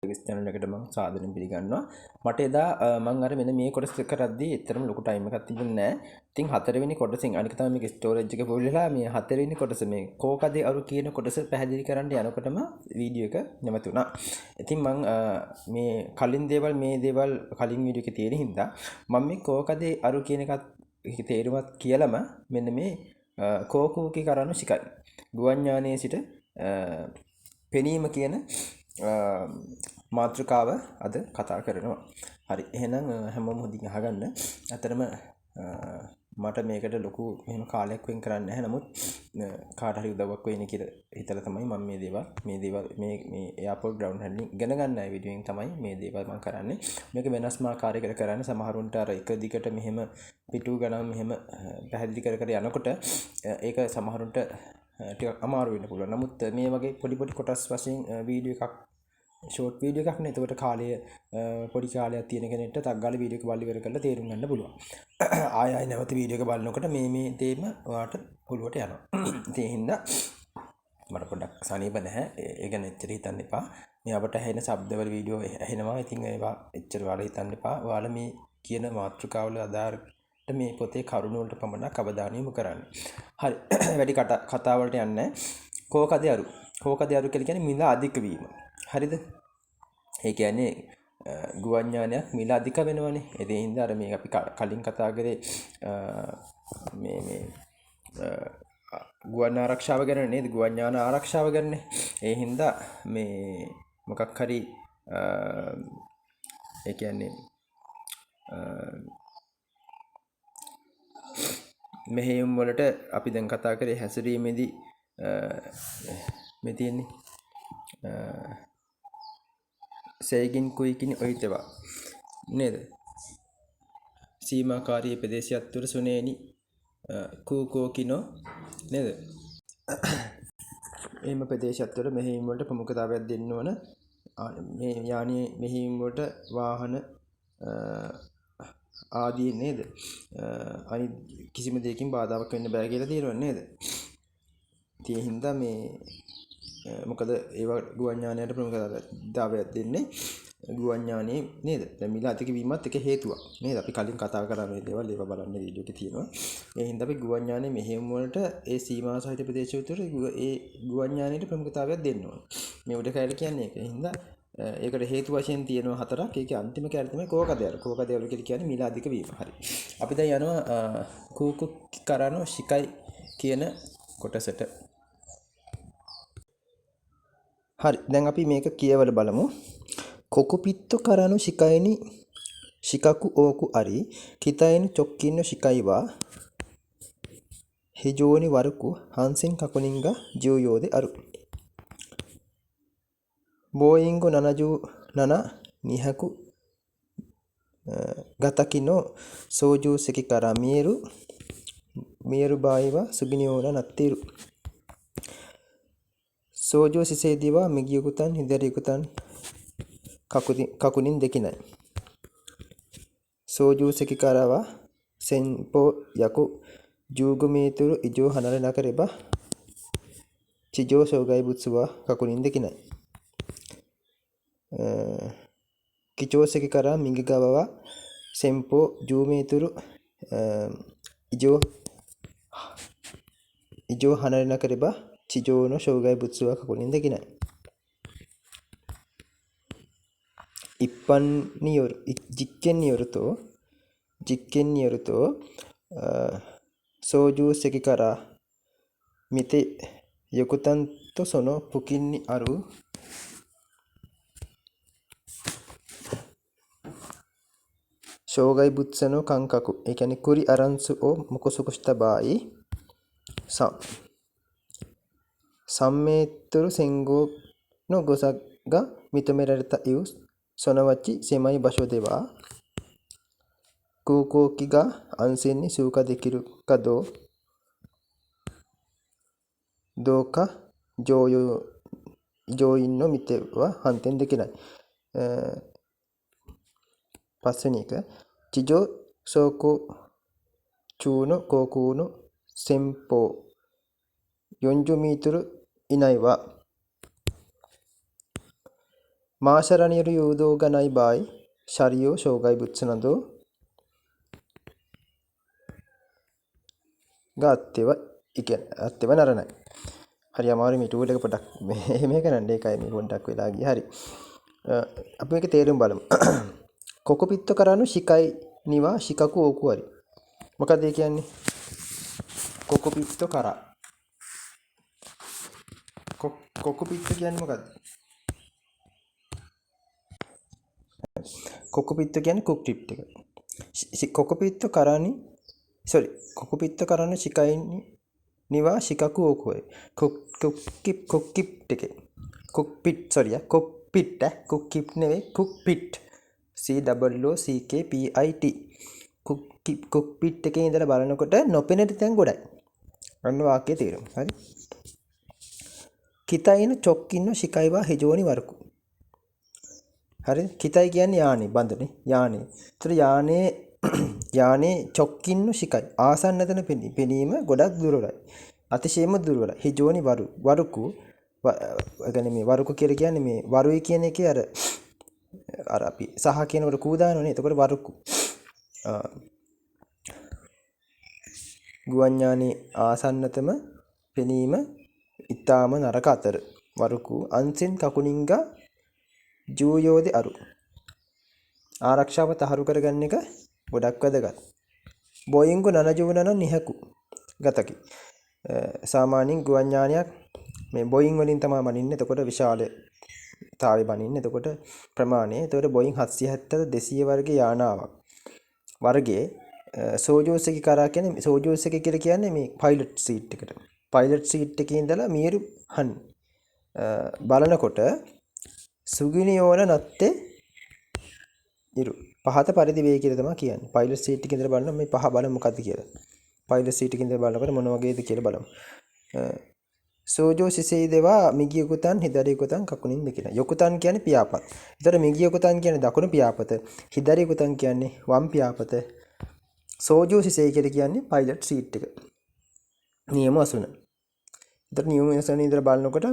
channel එකට මම සාදරයෙන් පිළිගන්නවා. මට එදා මම අර මෙන්න මේ කොටස කරද්දී එතරම් ලොකු ටයිම් එකක් තිබුණේ නැහැ. ඉතින් හතරවෙනි කොටසෙන් අනික තමයි මේක ස්ටෝරේජ් එක ෆුල් වෙලා මේ හතරවෙනි කොටස මේ කෝකදේ අරු කියන කොටස පැහැදිලි කරන්න යනකොටම වීඩියෝ එක නැවතුණා. ඉතින් මම මේ කලින් දේවල් මේ දේවල් කලින් වීඩියෝ එකේ තියෙන හින්දා මම මේ කෝකදේ අරු කියන එකත් තේරුමත් කියලාම මෙන්න මේ කෝකූකි කරනු සිකයි. ගුවන් යානයේ සිට පෙනීම කියන මාතෘකාව අද කතා කරනවා. හරි එහෙනම් හැමෝම හොඳින් අහගන්න. අතරම මට මේකට ලොකු එහෙම කාලයක් වෙන් කරන්න නැහැ. නමුත් කාට හරි උදව්වක් වෙයිනේ කියලා හිතලා තමයි මම මේ දේවල් මේ එයාපෝට් ග්‍රවුන්ඩ් හැන්ඩලින් ඉගෙන ගන්න වීඩියෝෙන් තමයි මේ දේවල් මම කරන්නේ. මේක වෙනස්ම ආකාරයකට කරන්නේ. සමහරුන්ට අර එක දිගට මෙහෙම පිටු ගණන් මෙහෙම පැහැදිලි කර යනකොට ඒක සමහරුන්ට ටිකක් අමාරු වෙන්න පුළුවන්. නමුත් මේ වගේ පොඩි කොටස් වශයෙන් වීඩියෝ එකක් ෂෝට් වීඩියෝ එකක් නේ. එතකොට කාලය පොඩි කාලයක් තියෙන කෙනෙක්ට ටක් ගාලා වීඩියෝ එක බලලා ඉවර කරලා තේරුම් ගන්න පුළුවන්. ආයෙ නැවත වීඩියෝ එක බලනකොට මේ තේම ඔයාලට ඔළුවට යනවා. ඉතින් ඒ හින්දා මට පොඩ්ඩක් සනීප නැහැ. ඒ ගැන එච්චර හිතන්න එපා. මේ අපට ඇහෙන ශබ්දවල වීඩියෝ ඇහෙනවා. ඉතින් ඒවා එච්චර ඔයාලා හිතන්න එපා. ඔයාලා මේ කියන මාතෘකාවල අදාළ මේ පොතේ කරුණු වලට පමණක් අවධානය යොමු කරන්න. හරි. වැඩි කතා වලට යන්නේ කෝකදේ අරු. කෝකදේ අරු කියලා කියන්නේ මිල අධික වීම. හරිද? ඒ කියන්නේ ගුවන් යානයක් මිල අධික වෙනවනේ. ඒ හින්දා අර මේ අපි කලින් කතා කරේ මේ ගුවන් ආරක්ෂාව ගැන නේද? ගුවන් යාන ආරක්ෂාව ගැන. ඒ හින්දා මේ මොකක් හරි ඒ කියන්නේ මෙහෙයුම් වලට අපි දැන් කතා කරේ හැසිරීමේදී මේ තියෙන්නේ සේගින් කුයිකිනි ඔයිතවා නේද? සීමාකාරී ප්‍රදේශයක් තුර සුනේනි කූකෝකිනෝ නේද? එහෙම ප්‍රදේශයක් තුර මෙහෙයුම් වලට ප්‍රමුඛතාවයක් දෙන්න ඕන. මේ යානයේ මෙහෙයුම් වලට වාහන ආදී නේද? අනිත් කිසිම දෙයකින් බාධාවක් වෙන්න බෑ කියලා තියෙනවා නේද? ඒ හින්දා මේ මොකද ඒවා ගුවන් යානයට ප්‍රමුඛතාවයක් දෙන්නේ ගුවන් යානයේ නේද? දැන් මිල අධික වීමත් එක හේතුවක් නේද? අපි කලින් කතා කරා මේ දේවල් ඒවා බලන්න වීඩියෝ එකේ තියෙනවා. ඒ හින්දා අපි ගුවන් යානයේ මෙහෙයුම් වලට ඒ සීමා සහිත ප්‍රදේශ විතර ඒ ගුවන් යානයට ප්‍රමුඛතාවයක් දෙන්න ඕන. මේ උඩ කැලේ කියන්නේ ඒක. ඒ හින්දා ඒකට හේතු වශයෙන් තියෙනවා හතරක්. ඒකේ අන්තිම කැලේ තමයි කෝකදේ අරු. කෝකදේ අරු කියන්නේ මිල අධික වීම. හරි. අපි දැන් යනවා කූකු කරනෝ ශිකයි කියන කොටසට. හරි. දැන් අපි මේක කියවලා බලමු. කොකුපිත්තෝ කරනු ශිකයිනි ශිකකු ඕකු අරි කිතයිනු චොක්කින්නු ශිකයිවා හිජෝනි වරකු හන්සින් කකුනින්ග ජියෝයෝදෙ අරු බෝයින්ගු නනජූ නන නිහකු ගතකිනෝ සෝජූ සෙකි කරා මියරු බායිවා සුගිනියෝන නත්තිරු සෝජෝ සිසේදිවා මිගියකුතන් හිදරියකුතන් කකුනින් දෙකිනයි සෝජූ සෙකි කරවා සෙන්පෝ යකු ජූගුමීතුරු ඉජෝ හනර නකරෙබා චිජෝ සෝගයි බුත්සුවා කකුනින් දෙකිනයි කිචෝ සෙකි කරා මිගිගවවා සෙන්පෝ ජූමීතුරු ඉජෝ හනර නකරෙබා චිජෝනෝ සෝගයි බුත්සුවා කකුනින් දෙකිනයි ඉප්පන්නියොරු ಜಿಕ್ಕೆನ್ನಿಯೊರುತೋ ಸೋಜು ಸೆಕಿಕರ ಮಿತೆ ಯಕುತಂತೊ ಸೊನೊ ಪುಕಿನ್ನಿ ಅರು ಶೋಗೈ ಬುತ್ಸನೋ ಕಂಕಕು ඒ කියන්නේ කුරි අරන්සු ඕ මුකුසුකුස්තබායි සම්මේතුරු සෙන්ගෝ නො ගොසග්ග මිතමෙරරිත ඉව් සොනවච්චි සෙමයි බෂෝ දෙවා කූකෝකිගා අන්සෙන්නි සූක දෙකිරු කදෝ දෝක ජෝයින්නෝ මිතෙවා හන්තෙන් දෙකිනයි පස්වෙනි එක චිජෝ සෝකෝ චූනෝ කෝකූනෝ සෙම්පෝ යොන්ජු මීතුරු ඉනයිවා මාශරණියරු යූදෝ ගනයි බායි ශරියෝ ශෝගයි බුත්සනදෝ ගාත්තේව අත්තේව නරණයි. හරි අමාරු මේ ටූල් එක පොඩක් මේ කරන්න ඒකයි මේ පොඩ්ඩක් වෙලා ගියේ. හරි. අපි මේක තේරුම් බලමු. කොකොපිත්ත කරනු ශිකයි නිවා ශිකකු ඕකු හරි. මොකද ඒ කියන්නේ? කොකොපිත්ත කරා. කොකොපිත්ත කියන්නේ මොකද්ද? කොකොපිත්ත කියන්නේ කුක් ටිප් එක. කොකොපිත්ත කරානි කොකොපිත්ත කරනු ශිකයි නිවා ශිකකු ඕකු හරි. කොක්කිප් එකේ කුක්පිට් නෙවෙයි කුක්පිට් COOCKPIT කුක්පිට් එකේ ඉඳලා බලනකොට නොපෙනෙන තැන් ගොඩයි. අන්න වාක්‍යය තේරුම. හරි. කිතයින චොක්කින්න ශිකයිවා හිජෝනි වරකු. හරි. කිතයි කියන්නේ යානේ බඳනේ යානේ. ඒතර යානේ චොක්කින්න ශිකයි ආසන්නතන පෙනීම ගොඩක් දුර්වලයි. අතිශයම දුර්වලයි. හිජෝනි වරකු මේ වරුක කියලා කියන්නේ මේ වරුයි කියන එකේ අර අපි සහ කියනකොට කූ දානවනේ. එතකොට වරුකු. ගුවන්ඥානී ආසන්නතම පෙනීම ඊටාම නරක අතර වරුකු අන්සෙන් කකුණින්ගා ජූයෝදි අරු. ආරක්ෂාව තහරු කරගන්න එක ගොඩක් වැදගත්. බෝයින්ගු නනජුවනන නිහකු ගතකි. සාමාන්‍යයෙන් ගුවන්ඥානයක් මේ බෝයින් වලින් තමයි බනින්නේ. එතකොට විශාලතාවය බනින්නේ. එතකොට ප්‍රමාණය. එතකොට බෝයින් 770 200 වර්ගයේ යානාවක්. වර්ගයේ සෝජෝස් එක කරා කියන්නේ සෝජෝස් එක කියලා කියන්නේ මේ පයිලට් සීට් එකට. පයිලට් සීට් එකේ ඉඳලා මීරු හන් බලනකොට සුගිනියෝන නැත්තේ ඉරු පහත පරිදි වේ කියලා තමයි කියන්නේ. පයිලට් සීට් එකේ ඉඳලා බලන මේ පහ බලමු මොකද්ද කියලා. පයිලට් සීට් එකේ ඉඳලා බලනකොට මොන වගේද කියලා බලමු. සෝජෝ සිසෙයි දෙවා මිගියකුතන් හිදරියකුතන් කකුණින් දෙකින. යකුතන් කියන්නේ පියාපත. ඒතර මිගියකුතන් කියන්නේ දකුණු පියාපත. හිදරියකුතන් කියන්නේ වම් පියාපත. සෝජෝ සිසෙයි කියලා කියන්නේ පයිලට් සීට් එක. නියම අසුන. ඒතර නියම අසුන ඉදලා බලනකොට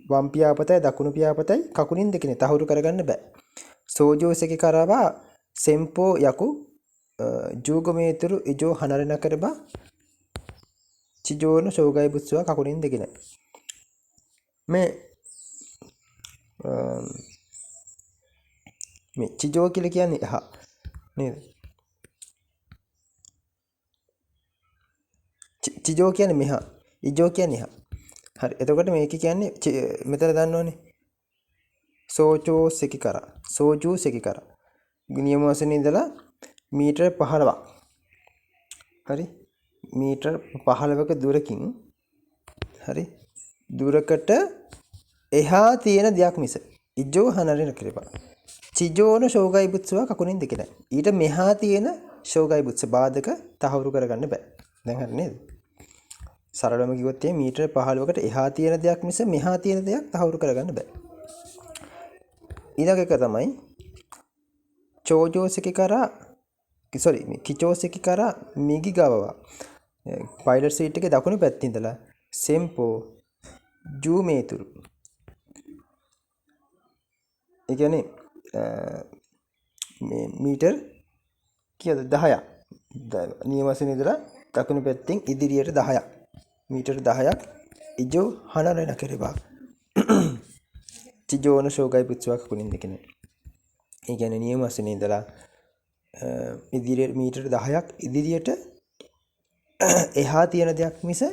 වම් පියාපතයි දකුණු පියාපතයි කකුණින් දෙකින තහවුරු කරගන්න බෑ. සෝජෝ සෙකි කරවා සෙම්පෝ යකු ජූගමේතුරු ඉජෝ හනරණ කරබා චිජෝන ශෝගයි බුත්සුවා කකුණින් දෙකින. මේ චිජෝ කියලා කියන්නේ එහා නේද? චිජෝ කියන්නේ මෙහා, ඉජෝ කියන්නේ එහා. හරි. එතකොට මේක කියන්නේ මෙතන දන්නවනේ. සෝචෝ සෙකි කරා. සෝජෝ සෙකි කරා. නියම වශයෙන් ඉඳලා මීටර 15ක්. හරි. මීටර 15ක දුරකින් හරි දුරකට එහා තියෙන දෙයක් මිස ඉජෝ හනරින කරපා චිජෝන ශෝගයි බුත්සුවා කකුණින් දෙකයි. ඊට මෙහා තියෙන ශෝගයි බුත්ස බාධක තහවුරු කරගන්න බෑ. දැන් හරි නේද? සරලවම කිව්වොත් මේ මීටර 15කට එහා තියෙන දෙයක් මිස මෙහා තියෙන දෙයක් තහවුරු කරගන්න බෑ. ඊළඟ එක තමයි චෝජෝසිකි කරා කිචෝසිකි කරා මිගි ගවවා. පයිලට් සීට් එකේ දකුණු පැත්තේ ඉඳලා සෙම්පෝ ජූමේතුරු. ඒ කියන්නේ මේ මීටර් කීයද 10ක්. නියම වශයෙන් ඉඳලා දකුණු පැත්තෙන් ඉදිරියට 10ක්. මීටර් 10ක් ඉජෝ හනරණ කරේවා. චිජෝන ශෝගයි පුත්සුවක් කුණින් දෙකනේ. ඒ කියන්නේ නියම වශයෙන් ඉඳලා ඉදිරියට මීටර් 10ක් ඉදිරියට එහා තියෙන දෙයක් මිස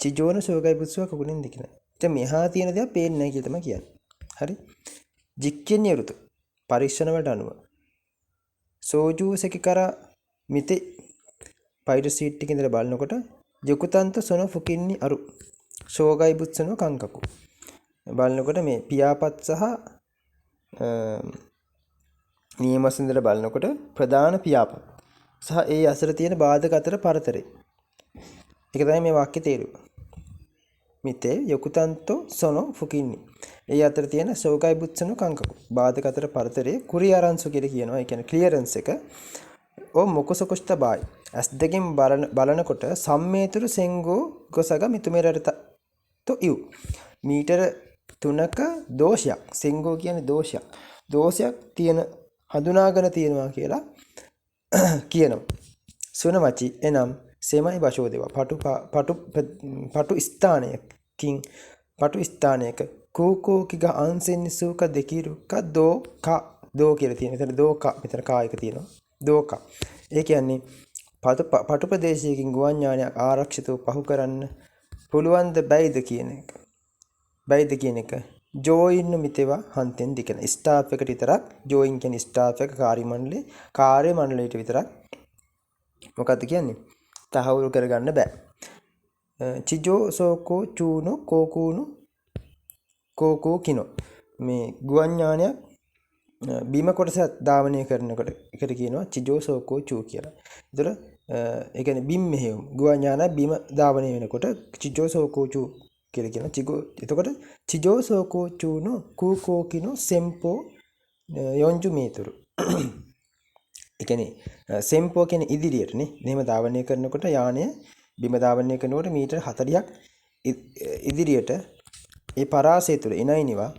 චිජෝන ශෝගයි පුත්සුවක් කුණින් දෙකනේ. ඉතින් මෙහා තියෙන දේක් පේන්නේ නැහැ කියලා තමයි කියන්නේ. හරි. ජික්කෙන්නේ රුතු පරීක්ෂණ වලට අනුව සෝජු සෙකිකර මිති පයිලට් සීට් එකේ ඉඳලා බලනකොට යකුතන්ත සොන ෆුකින්නි අරු ශෝගයි බුත්සනෝ කංකකු බලනකොට මේ පියාපත් සහ නියමස් ඉඳලා බලනකොට ප්‍රධාන පියාපත් සහ ඒ අතර තියෙන බාධක අතර පරතරය. ඒක තමයි මේ වාක්‍යයේ තේරුම. මිතේ යකුතන්තෝ සොනෝ ෆුකින්නි ඒ අතර තියෙන ශෝගයි බුත්සනෝ කංකකු බාධක අතර පරතරය කුරියාරන්සු කියලා කියනවා. ඒ කියන්නේ ක්ලියරන්ස් එක ඕ මොකසකොස්ත බායි ඇස් දෙකෙන් බලනකොට සම්මේතුරු සෙන්ගෝ ගොසග මිතුමෙරට තෝ ඉව් මීටර තුනක දෝෂයක් සිංගෝ කියන්නේ දෝෂයක් තියෙන හඳුනාගෙන තියෙනවා කියලා කියනවා. සුනවචි එනම් සෙමයි වශෝදේව පටු ස්ථානයක කූකෝකිග අන්සෙන්නිසූක දෙකිරුක දෝ කියලා තියෙන. එතන දෝක මෙතන කායක තියෙනවා. දෝක. ඒ කියන්නේ පටු ප්‍රදේශයකින් ගුවන් යානයක් ආරක්ෂිතව පහු කරන්න පුළුවන් ද බැයිද කියන එක. ජෝයින් මිතේවා හන්තෙන් දිකන. ස්ටාෆ් එකට විතරක් ජෝයින් කියන්නේ ස්ටාෆ් එක කාර්ය මණ්ඩලයට විතරක් මොකද්ද කියන්නේ? තහවුරු කරගන්න බෑ. චිජෝ සෝකෝ චූනෝ කෝකෝ කිනෝ. මේ ගුවන් යානයක් බීම කොටස ධාවනය කරනකොට එකට කියනවා චිජෝ සෝකෝ චූ කියලා. ඒතර ඒ කියන්නේ බිම් මෙහෙයුම් ගුවන් යානය බීම ධාවනය වෙනකොට චිජෝ සෝකෝ චූ කියලා කියනවා. එතකොට චිජෝ සෝකෝ චූනෝ කූකෝ කිනෝ සෙම්පෝ යොන්ජු මේතුරු. ඒ කියන්නේ සෙම්පෝ කියන්නේ ඉදිරියටනේ. මෙහෙම ධාවනය කරනකොට යානය බිම ධාවනය කරනකොට මීටර් 40ක් ඉදිරියට ඒ පරාසය තුල එනයිනිවා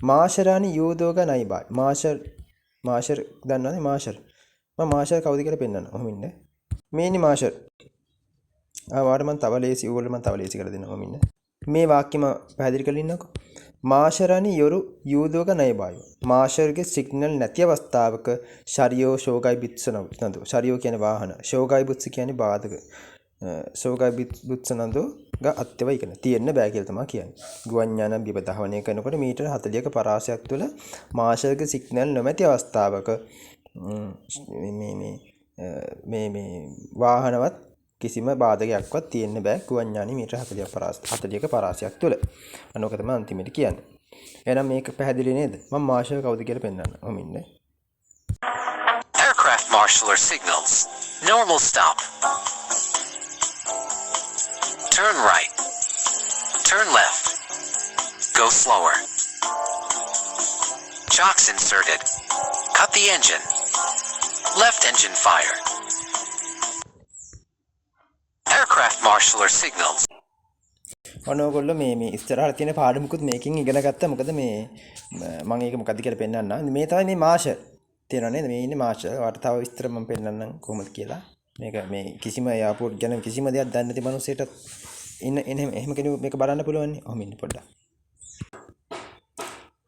මාෂරානි යෝදෝග නයිබා. මාෂර් දන්නවනේ මාෂර්. මම මාෂර් කවුද කියලා පෙන්නන්න. ඔහොම ඉන්න. මේනි මාෂර්. වාට මම තව ලේසි ඕගොල්ලෝ මම තව ලේසි කරලා දෙනවා. ඔහොම ඉන්න. මේ වාක්‍යෙම පැහැදිලි කරලා ඉන්නකෝ. මාෂරානි යොරු යූදෝග නයිබායෝ. මාෂර්ගේ සිග්නල් නැති අවස්ථාවක ශරියෝ ශෝගයි බිත්සනදු. ශරියෝ කියන්නේ වාහන. ශෝගයි බුත්ස කියන්නේ බාධක. ශෝගයි බුත්සනදු ග අත්‍යවයි කියන තියෙන්න බෑ කියලා තමයි කියන්නේ. ගුවන් යාන බිම ධාවනය කරනකොට මීටර 40ක පරාසයක් තුළ මාෂර්ගේ සිග්නල් නොමැති අවස්ථාවක මේ වාහනවත් කිසිම බාධකයක්වත් තියෙන්න බෑ ගුවන් යානෙ මීටර 40ක පරාසයක් තුළ. අනෝක තමයි අන්තිමට කියන්නේ. එහෙනම් මේක පැහැදිලි නේද? මම මාෂර් කවුද කියලා පෙන්නන්න. ඔහොම ඉන්න. Aircraft marshaller signals. Normal stop. Turn right. Turn left. Go slower. Chocks inserted. Cut the engine. Left engine fire. Aircraft marshaller signals. ඔනෝගොල්ලෝ මේ ඉස්සරහට තියෙන පාඩමුකුත් මේකෙන් ඉගෙන ගත්තා. මොකද මේ මම ඒක මොකද්ද කියලා පෙන්නන්න. මේ තමයි මේ මාෂර් තියෙනවා නේද? මේ ඉන්නේ මාෂර්. වාට තව විස්තර මම පෙන්නන්නම් කොහොමද කියලා. මේක මේ කිසිම එයාපෝට් ගැන කිසිම දෙයක් දන්නේ නැති මිනිස්සෙට එහෙම කෙනෙකු මේක බලන්න පුළුවන් නේ. ඔහොම ඉන්න පොඩ්ඩක්.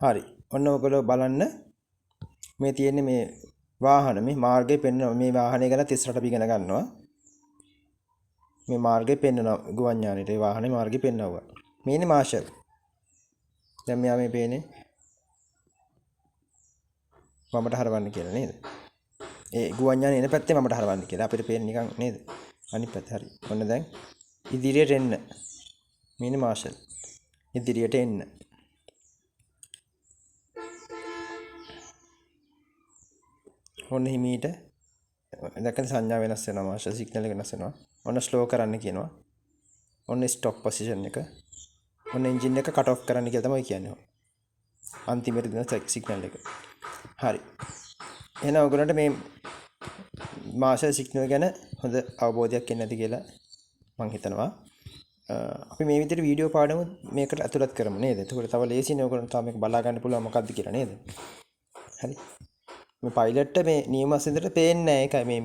හරි. ඔන්න ඔයගොල්ලෝ බලන්න මේ තියෙන්නේ මේ වාහන මේ මාර්ගය පෙන්වන මේ වාහනය ගැන ඉස්සරහට අපි ඉගෙන ගන්නවා. මේ මාර්ගය පෙන්වනවා ගුවන් යානෙට. ඒ වාහනේ මාර්ගය පෙන්වනවා. මේ ඉන්නේ මාෂර්. දැන් මෙයා මේ පේන්නේ මමට හරවන්න කියලා නේද? ඒ ගුවන් යානේ එන පැත්තේ මමට හරවන්න කියලා. අපිට පේන්නේ නිකන් නේද? අනිත් පැත්ත හරි. ඔන්න දැන් ඉදිරියට එන්න. මේ ඉන්නේ මාෂර්. ඉදිරියට එන්න. ඔන්න හිමීට දැක්කද සංඥා වෙනස් වෙනවා. මාෂර් සිග්නල් එක වෙනස් වෙනවා. ඔන්න ස්ලෝ කරන්න කියනවා. ඔන්න ස්ටොප් පොසිෂන් එක. ඔන්න එන්ජින් එක කට් ඔෆ් කරන්න කියලා තමයි කියන්නේ. අන්තිමට දෙන සිග්නල් එක. හරි. එහෙනම් ඔයගොල්ලන්ට මේ මාෂර් සිග්නල් ගැන හොඳ අවබෝධයක් එන්න ඇති කියලා මම හිතනවා. අපි මේ විදිහට වීඩියෝ පාඩම මේකට ඇතුළත් කරමු නේද? එතකොට තව ලේසියිනේ ඔයගොල්ලන්ට තව මේක බලා ගන්න පුළුවන් මොකක්ද කියලා නේද? හරි. මේ පයිලට්ට මේ නියම අසෙන්දට පේන්නේ නැහැ. ඒකයි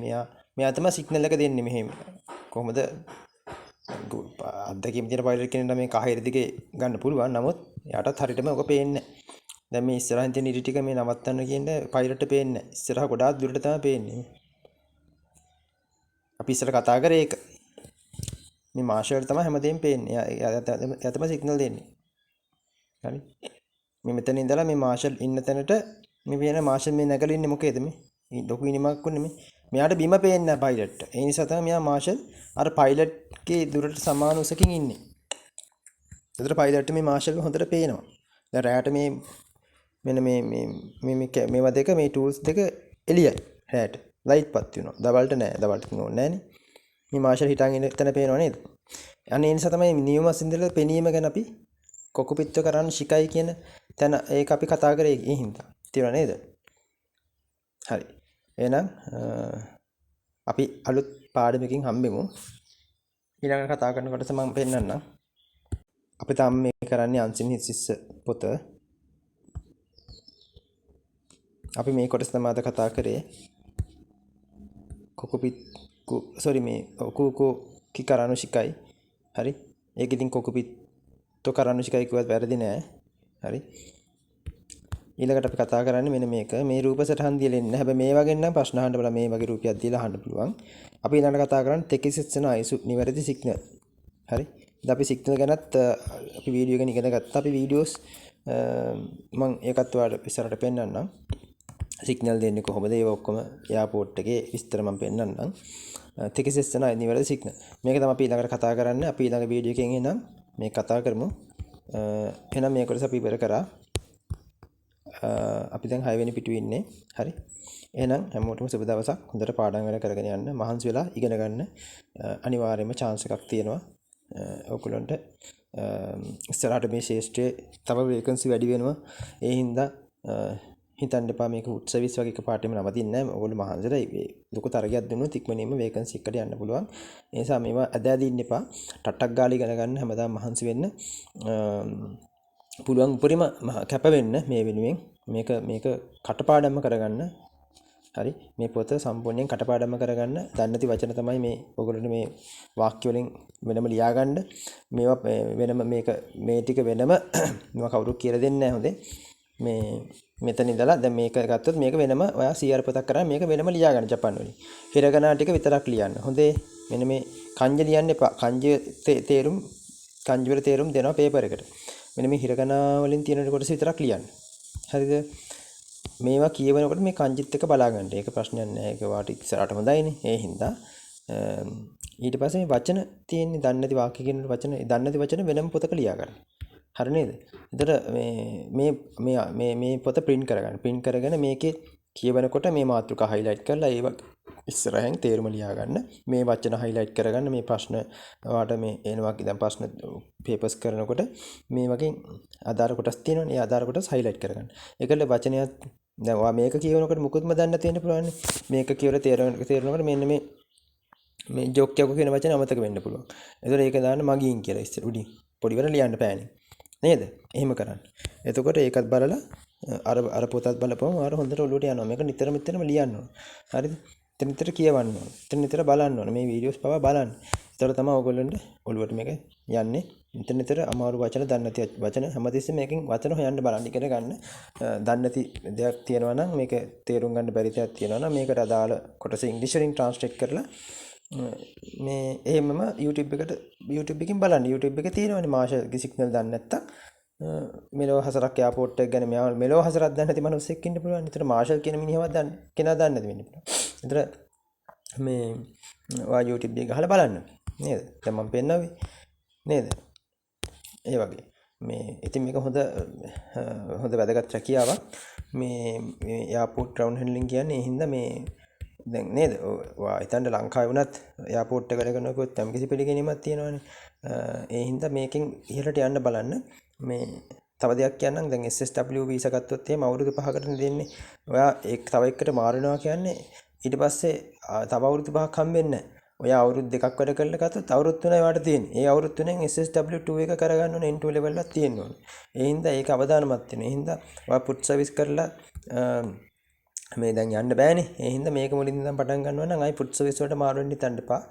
මෙයා තමයි සිග්නල් එක දෙන්නේ මෙහෙම. කොහොමද අද්දකීම් තියෙන පයිලට් කෙනෙක්ට මේ කහිර දිගේ ගන්න පුළුවන්. නමුත් එයාටත් හරියටම ඔක පේන්නේ නැහැ. දැන් මේ ඉස්සරහින් තියෙන ඉරි ටික මේ නවත්තන්න කියන්නේ පයිලට්ට පේන්නේ නැහැ. ඉස්සරහ ගොඩාක් දුරට තමයි පේන්නේ. අපි ඉස්සර කතා කරේ ඒක. මේ මාෂර් තමයි හැමදේම පේන්නේ. එයා තමයි සිග්නල් දෙන්නේ. හරි. මේ මෙතන ඉඳලා මේ මාෂර් ඉන්න තැනට මේ වෙන මාෂර් මේ නැගලා ඉන්නේ මොකේද මේ? ලොකු ඉනිමක් වුනේ මේ. මෙයාට බිම පේන්නේ නැහැ පයිලට්ට. ඒ නිසා තමයි මෙයා මාෂර් අර පයිලට්ගේ දුරට සමාන උසකින් ඉන්නේ. ඒතර පයිලට්ට මේ මාෂර් හොඳට පේනවා. දැන් රැයට මේ මෙන්න මේවා දෙක මේ ටූල්ස් දෙක එළියයි රැයට. ලයිට් පත් වෙනවා. දවල්ට නෑ. දවල්ට ඕනේ නෑනේ. මේ මාෂර් හිටන් ඉන්න තැන පේනව නේද? අනේ ඒ නිසා තමයි නියම අසින්දල පෙනීම ගැන අපි කොකුපිත්ත කරන්න ශිකයි කියන තැන ඒක අපි කතා කරේ ඒ හින්දා. තේරුණා නේද? හරි. එහෙනම් අපි අලුත් පාඩමකින් හම්බෙමු. ඊළඟ කතා කරනකොට මම පෙන්නන්නම්. අපි තාම මේ කරන්නේ අන්සින් හිස්සිස්ස පොත. අපි මේ කොටස තමයි අද කතා කරේ. කොකුපිත්කු මේ ඔකුකෝ කිකරානුශිකයි. හරි. ඒක ඉතින් කොකුපිත්තෝ කරානුශිකයි කිව්වත් වැරදි නෑ. හරි. ඊළඟට අපි කතා කරන්නේ මෙන්න මේක. මේ රූප සටහන් දීලා ඉන්න. හැබැයි මේ වගේ නම් ප්‍රශ්න අහන්න බලා මේ වගේ රූපයක් දීලා අහන්න පුළුවන්. අපි ඊළඟට කතා කරන්නේ ටෙකිසෙත්සන අයිසු නිවැරදි සිග්නල්. හරි. දැන් අපි සිග්නල් ගැනත් අපි වීඩියෝ ගැන ඉගෙන ගත්තා. අපි වීඩියෝස් මම ඒකත් ඔයාලට ඉස්සරහට පෙන්නන්නම්. සිග්නල් දෙන්නේ කොහොමද? ඒව ඔක්කොම එයාපෝට් එකේ විස්තර මම පෙන්නන්නම්. ටෙකිසෙත්සන නිවැරදි සිග්නල්. මේක තමයි අපි ඊළඟට කතා කරන්නේ. අපි ඊළඟ වීඩියෝ එකෙන් එනම් මේක කතා කරමු. එහෙනම් මේ කොටස අපි ඉවර කරා. අපි දැන් 6 වෙනි පිටුවේ ඉන්නේ. හරි. එහෙනම් හැමෝටම සුබ දවසක්. හොඳට පාඩම් වැඩ කරගෙන යන්න. මහන්සි වෙලා ඉගෙන ගන්න. අනිවාර්යයෙන්ම chance එකක් තියෙනවා. ඔයගොල්ලන්ට ඉස්සරහට මේ ශාස්ත්‍රයේ තව වේකන්සි වැඩි වෙනවා. ඒ හින්දා හිතන්න එපා මේක ෆුඩ් සර්විස් වගේ එකපාරටම නවතින්නේ නැහැ. ඔයගොල්ලෝ මහන්සිලා ලොකු තරගයක් දුන්නොත් ඉක්මනින්ම වේකන්සි එකකට යන්න පුළුවන්. ඒ නිසා මේවා ඇදලා ඉන්න එපා. ටට්ටක් ගාලා ඉගෙන ගන්න හැමදාම මහන්සි වෙන්න. පුළුවන් උපරිම කැප වෙන්න මේ වෙනුවෙන් මේක කටපාඩම්ම කරගන්න. හරි. මේ පොත සම්පූර්ණයෙන් කටපාඩම්ම කරගන්න. දන්නේ නැති වචන තමයි මේ ඔයගොල්ලෝ මේ වාක්‍ය වලින් වෙනම ලියා ගන්න. මේවා වෙනම මේ ටික වෙනම මේවා කවුරුත් කියලා දෙන්නේ නැහැ හොඳේ. මේ මෙතන ඉඳලා දැන් මේක ගත්තොත් මේක වෙනම ඔයා CR පොතක් කරා මේක වෙනම ලියා ගන්න ජපාන් වලින්. හිරගනා ටික විතරක් ලියන්න. හොඳේ. මෙන්න මේ කංජ ලියන්න එපා. කංජ වල තේරුම් දෙනවා පේපර් එකට. මෙන්න මේ හිරගනා වලින් තියෙන කොටස විතරක් ලියන්න. හරිද? මේවා කියවනකොට මේ කංජිත් එක බලා ගන්න. ඒක ප්‍රශ්නයක් නෑ. ඒක වාට ඉස්සරහට හොඳයිනේ. ඒ හින්දා ඊට පස්සේ මේ වචන තියෙන්නේ දන්නේ නැති වාක්‍ය කියන වචන දන්නේ නැති වචන වෙනම පොතක ලියා ගන්න. හරි නේද? එතකොට මේ පොත print කරගන්න. print කරගෙන මේකේ කියවනකොට මේ මාතෘකා highlight කරලා ඒව ඉස්සරහෙන් තේරුම ලියා ගන්න. මේ වචන highlight කරගන්න. මේ ප්‍රශ්න වාට මේ එනවා දැන් ප්‍රශ්න papers කරනකොට මේ වගේ ආධාර කොටස් තියෙනවනේ. ඒ ආධාර කොටස් highlight කරගන්න. ඒකල වචනයක් දැන් ඔයා මේක කියවනකොට මුකුත්ම දන්නේ නැති වෙන්න පුළුවන්. මේක කියවලා තේරෙනකොට මෙන්න මේ ජෝක් එකක කියන වචන අමතක වෙන්න පුළුවන්. ඒතකොට ඒක දාන්න මගින් කියලා ඉස්සර උඩින් පොඩි වෙන ලියන්න පෑනේ. නේද? එහෙම කරන්න. එතකොට ඒකත් බලලා අර පොතත් බලපුවම ආර හොඳට ඔලුවට යනවා. මේක නිතරම ලියන්න ඕන. හරිද? නිතර කියවන්න ඕන. නිතර බලන්න ඕන. මේ වීඩියෝස් පවා බලන්න. ඒතකොට තමයි ඔයගොල්ලන්ට ඔලුවට මේක යන්නේ. නිතර අමාරු වචන දන්නේ නැති වචන හැමතිස්සෙම මේකෙන් වචන හොයන්න බලන්න ඉගෙන ගන්න. දන්නේ නැති දෙයක් තියෙනවා නම් මේක තේරුම් ගන්න බැරි දෙයක් තියෙනවා නම් මේකට අදාළ කොටස ඉංග්‍රීසි වලින් ට්‍රාන්ස්ලේට් කරලා මේ එහෙමම YouTube එකකින් බලන්න. YouTube එකේ තියෙනවනේ මාෂල්ගේ සිග්නල් දන්නේ නැත්තම් මෙලෝ හසරක් එයාපෝට් එක ගැන මෙයා මෙලෝ හසරක් දන්නේ නැති මිනිස්සෙක් ඉන්න පුළුවන්. ඒතර මාෂල් කියන මිනිහවත් කෙනා දන්නේ නැති වෙන්න පුළුවන්. ඒතර මේ ඔයා YouTube එක ගහලා බලන්න. නේද? දැන් මම පෙන්නන්නේ. නේද? ඒ වගේ. මේ ඉතින් මේක හොඳ වැදගත් රැකියාවක්. මේ එයාපෝට් ග්‍රවුන්ඩ් හැන්ඩලින් කියන්නේ ඒ හින්දා මේ දැන් නේද? ඔයා හිතන්න ලංකාවේ වුණත් එයාපෝට් එක වැඩ කරනකොට යම් කිසි පිළිගැනීමක් තියෙනවානේ. ඒ හින්දා මේකෙන් ඉහළට යන්න බලන්න. මේ තව දෙයක් කියන්නම්. දැන් SSW වීසා ගත්තොත් එහෙම අවුරුදු 5කට දෙන්නේ. ඔයා තව එකකට මාරිනවා කියන්නේ ඊට පස්සේ තව අවුරුදු 5ක් හම්බෙන්නේ නැහැ. ඔයා අවුරුදු 2ක් වැඩ කරලා ගත්තොත් අවුරුදු 3යි වාට තියෙන්නේ. ඒ අවුරුදු 3ෙන් SSW2 එක කරගන්න ඕනේ N2 level එකක් තියෙන්න ඕනේ. ඒ හින්දා ඒක අවදානමත් වෙනවා. ඒ හින්දා ඔයා පුට් සර්විස් කරලා මේ දැන් යන්න බෑනේ. ඒ හින්දා මේක මුලින් ඉඳන් පටන් ගන්නවා නම් ආයි පුට් සර්විස් වලට මාරු වෙන්න හිතන්න එපා.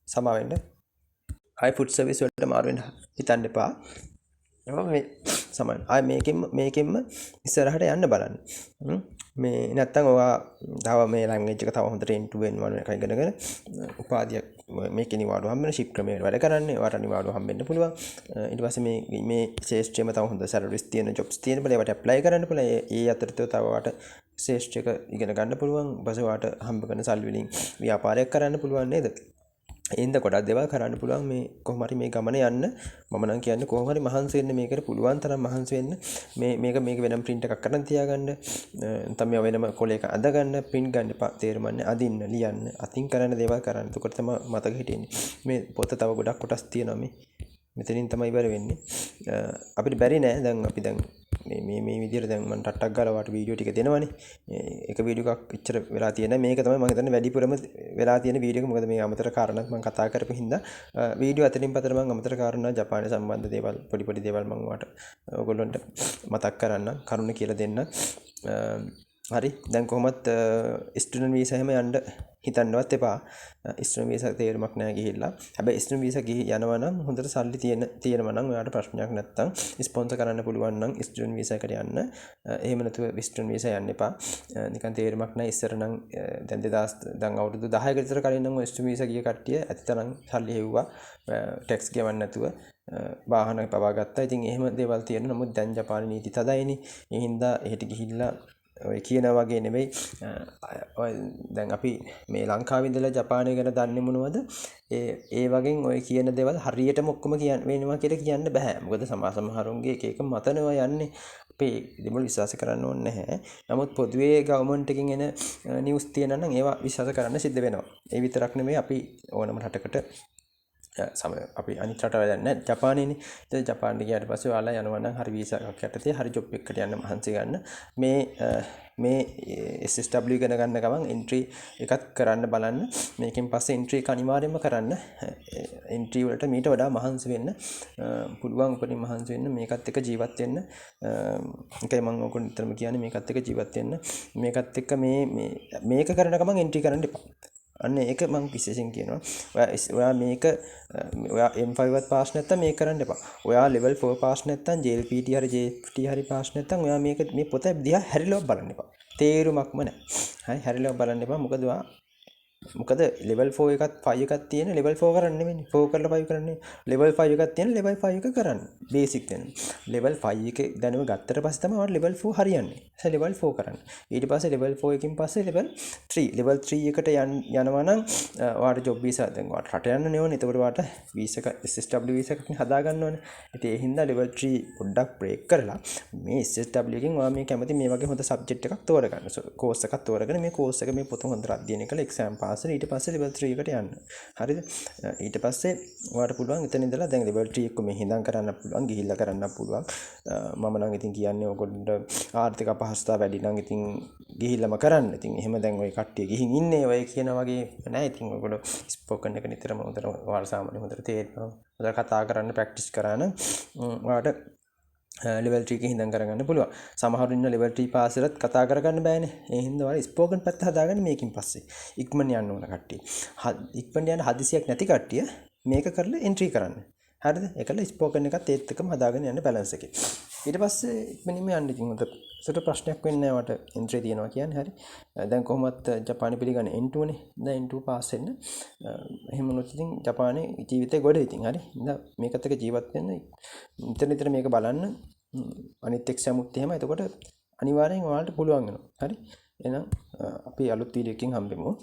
සමා වෙන්න. ආයි පුට් සර්විස් වලට මාරු වෙන්න හිතන්න එපා. මේ සමහර ආයි මේකෙන්ම ඉස්සරහට යන්න බලන්න. මේ නැත්තම් ඔයා තව මේ ලැන්ග්වේජ් එක තව හොඳට N2 N1 එකයි ඉගෙනගෙන උපාධියක් මේකේ නිවාඩු හම්බෙන ශිප් ක්‍රමයට වැඩ කරන්නේ. ඔයාට නිවාඩු හම්බෙන්න පුළුවන්. ඊට පස්සේ මේ ශේෂ්ත්‍රයේම තව හොඳ සැලරිස් තියෙන ජොබ්ස් තියෙන බල ඒවට ඇප්ලයි කරන්න පුළුවන්. ඒ අතරතෝ තව ඔයාට ශේෂ්ත්‍රයක ඉගෙන ගන්න පුළුවන්. ඊපස්සේ ඔයාට හම්බ කරන සල්ලි වලින් ව්‍යාපාරයක් කරන්න පුළුවන් නේද? එින්ද ගොඩක් දේවල් කරන්න පුළුවන් මේ කොහොම හරි මේ ගමන යන්න. මම නම් කියන්නේ කොහොම හරි මහන්සි වෙන්න මේකට පුළුවන් තරම් මහන්සි වෙන්න. මේක වෙනම print එකක් කරන් තියාගන්න. නැත්නම් මේ වෙනම කොලයක අදගන්න print ගන්න එපා. තේරුම්න්නේ අදින්න ලියන්න. අතින් කරන්න දේවල් කරන්න. එතකොට තමයි මතක හිටින්නේ. මේ පොත තව ගොඩක් කොටස් තියෙනවා මේ. මෙතනින් තමයි ඉවර වෙන්නේ. අපිට බැරි නෑ දැන් අපි දැන් මේ විදිහට දැන් මම ටට්ටක් ගාලා වාට වීඩියෝ ටික දෙනවනේ. එක වීඩියෝ එකක් එච්චර වෙලා තියෙන මේක තමයි මම හිතන්නේ වැඩිපුරම වෙලා තියෙන වීඩියෝ එක. මොකද මේ අමතර කාරණාත් මම කතා කරපු හින්දා වීඩියෝ අතරින් පතර මම අමතර කාරණා ජපානය සම්බන්ධ දේවල් පොඩි දේවල් මම වාට ඔයගොල්ලන්ට මතක් කරන්න කරුණ කියලා දෙන්න. හරි දැන් කොහොමත් ස්ටුඩන්ට් වීසා එහෙම යන්න හිතන්නවත් එපා. ස්ටුඩන්ට් වීසා තේරුමක් නැහැ ගිහිල්ලා. හැබැයි ස්ටුඩන්ට් වීසා යනවා නම් හොඳට සල්ලි තියෙනවා නම් ඔයාලට ප්‍රශ්නයක් නැත්තම් ස්පොන්සර් කරන්න පුළුවන් නම් ස්ටුඩන්ට් වීසා එකට යන්න. එහෙම නැතුව ස්ටුඩන්ට් වීසා යන්න එපා. නිකන් තේරුමක් නැහැ. ඉස්සර නම් දැන් අවුරුදු 10ක විතර කලින් නම් ස්ටුඩන්ට් වීසා ගිය කට්ටිය ඇත්තටම සල්ලි හෙව්වා. ටැක්ස් ගෙවන්න නැතුව වාහන පවා ගත්තා. ඉතින් එහෙම දේවල් තියෙනවා. නමුත් දැන් ජපානයේ නීති තදයිනේ. ඒ හින්දා එහෙට ගිහිල්ලා ඔය කියන වගේ නෙවෙයි. දැන් අපි මේ ලංකාවේ ඉඳලා ජපානය ගැන දන්නේ මොනවද? ඒ වගේ ඔය කියන දේවල් හරියටම ඔක්කොම වෙනවා කියලා කියන්න බෑ. මොකද සමහරුන්ගේ එක මතනවා යන්නේ. අපේ දෙමළ විශ්වාස කරන්න ඕනේ නැහැ. නමුත් පොදුවේ ගවර්න්මන්ට් එකකින් එන නිවුස් තියෙනවා නම් ඒවා විශ්වාස කරන්න සිද්ධ වෙනවා. ඒ විතරක් නෙමෙයි අපි ඕනම රටකට අපි අනිත් රටවල යන්නේ ජපානයේනේ. ඉතින් ජපානට ගියාට පස්සේ ඔයාලා යනවා නම් හරි වීසා එකක් යටතේ හරි ජොබ් එකකට යන්න මහන්සි ගන්න. මේ SSW ඉගෙන ගන්න ගමන් එන්ට්‍රි එකක් කරන්න බලන්න. මේකෙන් පස්සේ එන්ට්‍රි එක අනිවාර්යයෙන්ම කරන්න. එන්ට්‍රි වලට මීට වඩා මහන්සි වෙන්න පුළුවන්. උපරිම මහන්සි වෙන්න මේකත් එක්ක ජීවත් වෙන්න. ඒකයි මම ඔයගොල්ලෝ නිතරම කියන්නේ මේකත් එක්ක ජීවත් වෙන්න. මේකත් එක්ක මේක කරන ගමන් එන්ට්‍රි කරන්න එපා. අන්න ඒක මම විශේෂයෙන් කියනවා. ඔයා මේක ඔයා M5වත් පාස් නැත්තම් මේක කරන්න එපා. ඔයා level 4 පාස් නැත්තම් JLPT හරි JFT හරි පාස් නැත්තම් ඔයා මේ පොත දිහා හැරිලව බලන්න එපා. තේරුමක්ම නැහැ. හරි හැරිලව බලන්න එපා. මොකද level 4 එකත් 5 එකක් තියෙන level 4 කරන්න නෙමෙයි. 4 කරලා 5 කරන්නේ. level 5 එකක් තියෙන level 5 එක කරන්න. basic දැනුම. level 5 එක දැනුම ගත්තට පස්සේ තමයි ඔයාලා level 4 හරියන්නේ. level 4 කරන්න. ඊට පස්සේ level 4 එකකින් පස්සේ level 3 එකට යනවා නම් ඔයාලට job visa දැන් ඔයාලට රට යන්න නෙවෙයි. එතකොට ඔයාලට visa එක SSW visa එකක් හදා ගන්න ඕනේ. ඉතින් ඒ හින්දා level 3 පොඩ්ඩක් break කරලා මේ SSW එකෙන් ඔයා මේ කැමති මේ වගේ හොඳ subject එකක් තෝරගන්න. course එකක් තෝරගෙන මේ course එක මේ පොත හොඳට අධ්‍යයනය කරලා exam pass කරලා ඊට පස්සේ level 3 එකට යන්න. හරිද? ඊට පස්සේ ඔයාලට පුළුවන් එතන ඉඳලා දැන් level 3 එක මේ හිඳන් කරන්න පුළුවන්, ගිහිල්ලා කරන්න පුළුවන්. මම නම් ඉතින් කියන්නේ ඔයගොල්ලන්ට ආර්ථික අපහසුතාව වැඩි නම් ඉතින් ගිහිල්ලාම කරන්න. ඉතින් එහෙම දැන් ওই කට්ටිය ගිහින් ඉන්නේ ඔය කියන වගේ නෑ. ඉතින් ඔයගොල්ලෝ ස්පෝකන් එක නිතරම හොඳට ඔයාලා සාමාන්‍ය හොඳට තේරෙනවා. හොඳට කතා කරන්න ප්‍රැක්ටිස් කරා නම් ඔයාලට level 3 එකේ හිඳන් කරගන්න පුළුවන්. සමහරු ඉන්න level 3 පාස් කරත් කතා කරගන්න බෑනේ. ඒ හින්දා ඔයාලා ස්පෝකන් පැත්ත හදාගන්න මේකින් පස්සේ. ඉක්මන යන්න ඕන කට්ටිය. ඉක්මන යන හදිසියක් නැති කට්ටිය මේක කරලා එන්ට්‍රි කරන්න. හරිද? ඒකල ස්පෝකන් එකත් ඒත් එක්කම හදාගෙන යන්න බැලන්ස් එකේ. ඊට පස්සේ ඉක්මනින්ම යන්න ඉතින් හොඳ සුට ප්‍රශ්නයක් වෙන්නේ නැහැ වට එන්ට්‍රි තියනවා කියන්නේ. හරි. දැන් කොහොමත් ජපානය පිළිගන්නේ N2 නේ. දැන් N2 පාස් වෙන්න. එහෙම වුණොත් ඉතින් ජපානයේ ජීවිතේ ගොඩ ඉතින් හරි. ඉතින් මේකත් එක්ක ජීවත් වෙන්න නිතර මේක බලන්න. අනිත් එක්සෑම් උත් එහෙම. එතකොට අනිවාර්යෙන් ඔයාලට පුළුවන් වෙනවා. හරි. එහෙනම් අපි අලුත් වීඩියෝ එකකින් හම්බෙමු.